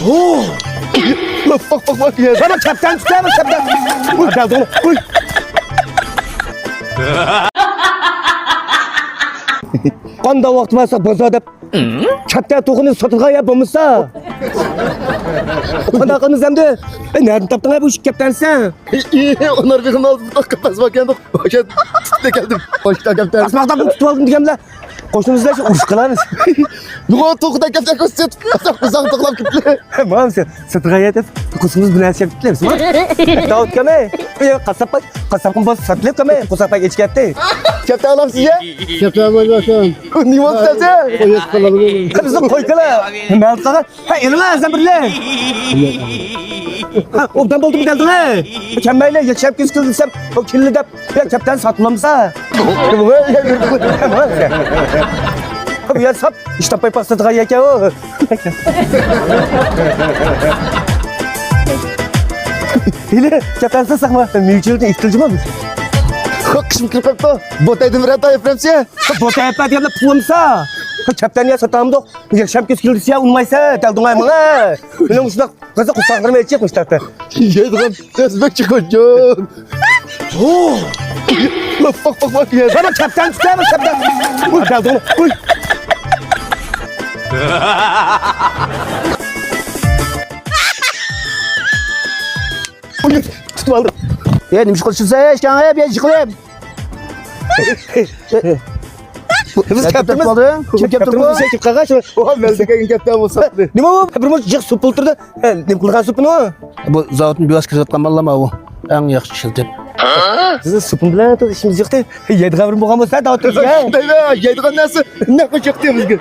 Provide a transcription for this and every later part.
Oh! Bak ya. Bana kaptan tutar mı kaptan? Uy kaldı. Uy. Qanday vaqt bo'lsa bozorda katta to'g'ini sotilgan ya bo'lmasa. Qanday qilamiz endi? Nereden topding bu ish kaptansan? Onlar bir kanal kapaz bakan. Hoşa tuttu geldim. Hoşta kaptan. Asmaqdan tutib oldim deganlar. Qo'shnimizlar urush qilamiz. Nuqa to'qda kaptan ko'rsat. Uzaq to'qlab ketdi. Mana sen sotg'aya deb qusimiz bilan chaptibmiz. Davud kame. Qasabqin bos sotilib kame. Qasabqa kechgatdi. Kaptan alam sizga? Kaptan bo'lmasam. Nima bo'lsa? Qo'yib qolamiz. Bizni qo'ykalar. Nima qilgan? Ha, elma birlar. Ha, obdan bo'ldi keldingmi? Kammaylar yakshab kesib desam, o keldi deb, kaptan sotlamsa. Bu yer sap, ish topmay pastatgan ekan u. Hele, kaptan saqma, mevjudda ikkiljimi biz? Qishim kirib qoldi. Botaydim rata eframsiya. Botay pat yerda pulumsa. Kaptan ya satamdı. Yakshab kesib desa, unmaysa, daldingmi mana? Bilan shundoq qiziq qusaqirmay aytib qo'ydi. Yeydigan O'zbek chiqojon. Oh! Bak ya. Bana kaptan tutar mı kaptan? Uy kaldı. Uy. Tutib oldim. Nima ish qilishsa, ishga ben chiqib. Biz kaptanız. Kim kaptan Kaptanız şey qaqash. Oha Meldeke'nin kaptan bo'lsa. Nima bu? Bir mo'j jiq sup o'ltirdi. Nim qilgan supini o? Bu zavodni bevas kiritgan mallama bu. Eng yaxshi shiltib. Siz supin bilan ishimiz yo'qda. Yeydigan bir bo'lgan bo'lsa, davlat sizga. Yeydigan narsa ne qo'shaqdi bizga.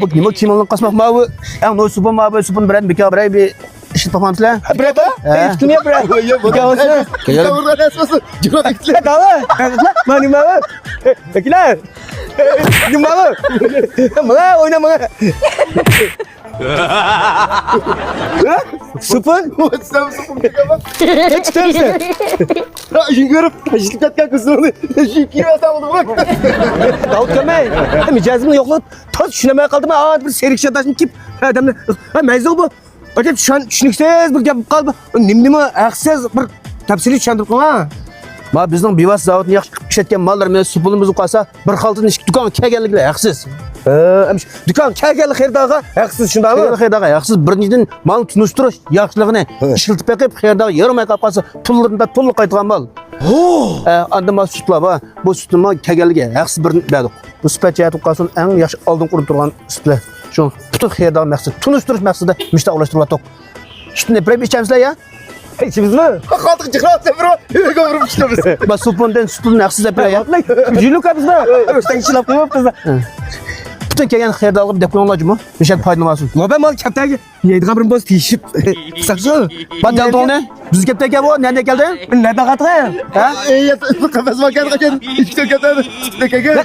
Bu nima kimolni qasmoq ma bu? Eng no supin ma bu supin bilan bekor biray bir ish topamizlar. Birata? Kimga birat? Kelsa. Burada nasıl? Cuma bekle. Dawa. Mana nima bu? Beklar. Nima bu? Mana oynama. Supin? Sen sıfır bak. Kaç tutarsa? İşin görüp taşıtıp katkan kızını. Şiki atamadım bak. Davut Kamay. Mijozimni yo'qlab, toz tushunmay qoldim. Bir serikshadashim kelib, adamni, mayza bu. Ajab tushuniksiz bir gap qoldi. Nima haqsiz bir tafsili tushuntirib qo'ying. Ma bizning bevas zavodni yaxshi qilib ishlatgan mallar men supulimizni qolsa bir xaltin ish do'konga kelganliklar haqsiz. Do'kon kelgan xerdaga haqsiz shundaymi? Xerdaga haqsiz birinchidan mal tunishtirish yaxshiligini ishiltib beqib xerdaga yaramay qolib qolsa pullarni to'liq qaytgan mal. Anda mas sutlar bor. Bu sutni kelganligiga haqsiz bir berdik. Bu sifatiyat qolsin eng yaxshi oldin qurib turgan sutlar. Shu butun xerdaga maqsad tunishtirish maqsadida mushtaqlashtirib atdik. Sutni prep ichamizlar ya? İçimizmi? Qaltiq chiqarib bro. Ko'rib chiqamiz. Ba supundan sutni haqsiz deb ya. Jiluka bizmi? O'shdan ishilab qo'yibmiz. Bütün kelgan xerda olib deb qo'yinglarmi? Nishad foydalanmasin. Loba mal kaptaga yeydigan bir boz teshib. Qisaqchi. Badaldoni biz kaptaga bu nerede keldi? Nerede qatgan? Ha? Kafes bakan kaçan. İşte kaptan. Dekaga.